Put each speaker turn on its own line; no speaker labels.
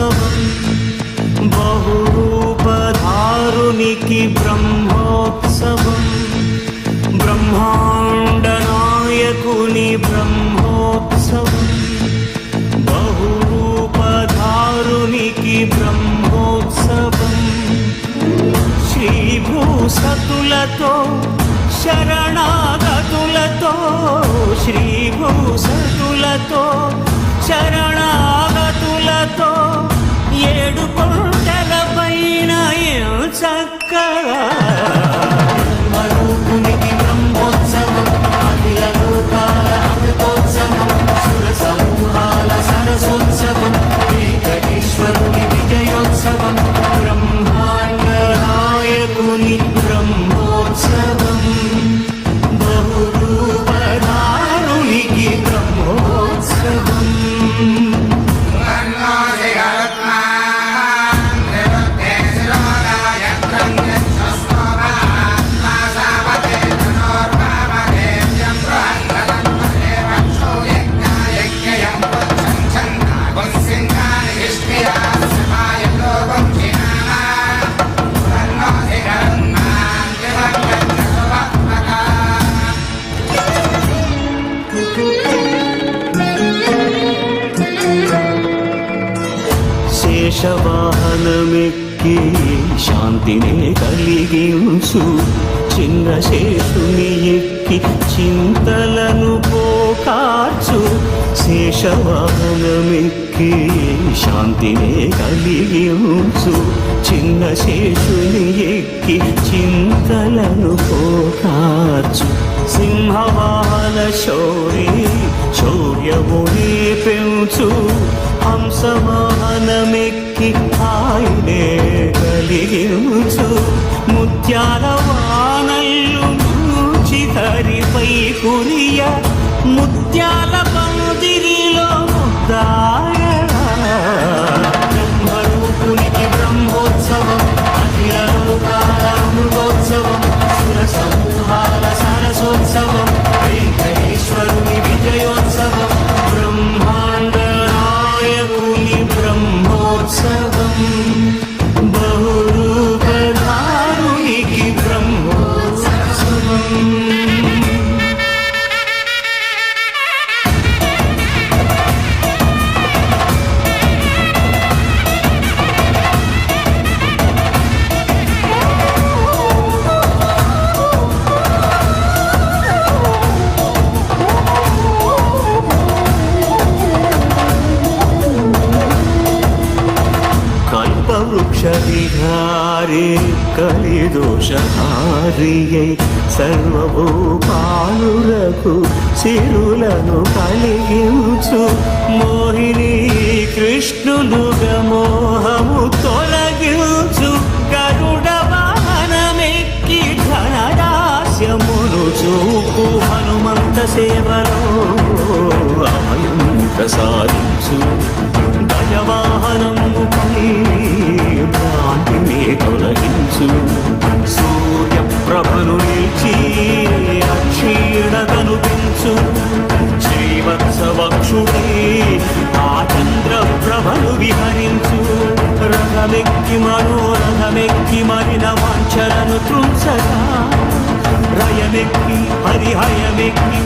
బ్రహ్మోత్సవం బహురూపధారునికి బ్రహ్మోత్సవం బ్రహ్మాండ నాయకుని బ్రహ్మోత్సవం బహురూపధారునికి బ్రహ్మోత్సవం శ్రీభూసతులతో శరణాగతులతో శ్రీభూసతులతో శరణాగతులతో ఏడు కొండల పైన చక్కగా బ్రహ్మరూపునికి బ్రహ్మోత్సవం అఖిల లోకాల అమృతోత్సవం సుర సమూహాల సరసోత్సవం వెంకటేశ్వరుని విజయోత్సవం బ్రహ్మాండ నాయకుని బ్రహ్మోత్సవం బహురూపధారునికి బ్రహ్మోత్సవం శేషవాహనమెక్కి శాంతిని కలిగించు చిన్న శేషుని ఎక్కి చింతలను పోకార్చు శేషవాహనమెక్కి శాంతిని కలిగించు చిన్న శేషుని ఎక్కి చింతలను పోకార్చు సింహవాహన శౌర్యముని పెంచు హంసవాహనమెక్కి ఆయనే కలిగించు ముత్యాల వానల్లు నూచి హరిపై కురియ ముత్యాల పందిరిలో ముద్దాయ బ్రహ్మరూపునికి బ్రహ్మోత్సవం అఖిల లోకాల అమృతోత్సవం సుర సమూహాల సరసోత్సవం వెంకటేశ్వరుని విజయోత్సవం బ్రహ్మాండ నాయకుని బ్రహ్మోత్సవం బహురూపధారునికి బ్రహ్మోత్సవం వృక్షవిహారే కలిదోషహారియై సర్వభూపాలులకు సిరులను కలిగించు మోహిని కృష్ణులుగా మోహము తొలగించు గరుడ వాహనమెక్కి ధనదాస్యమును చూపు హనుమంత సేవలో అభయం ప్రసాదించు గజవాహనముపై భ్రాంతిని తొలగించు సూర్యప్రభను నిలిచి అక్షీణతను పెంచు శ్రీవత్సవక్షుడై ఆ చంద్రప్రభను విహరించు రథమెక్కి మనోరథమెక్కి మరిన వాంఛలను త్రుంచగా రయమెక్కి హరిహయమెక్కి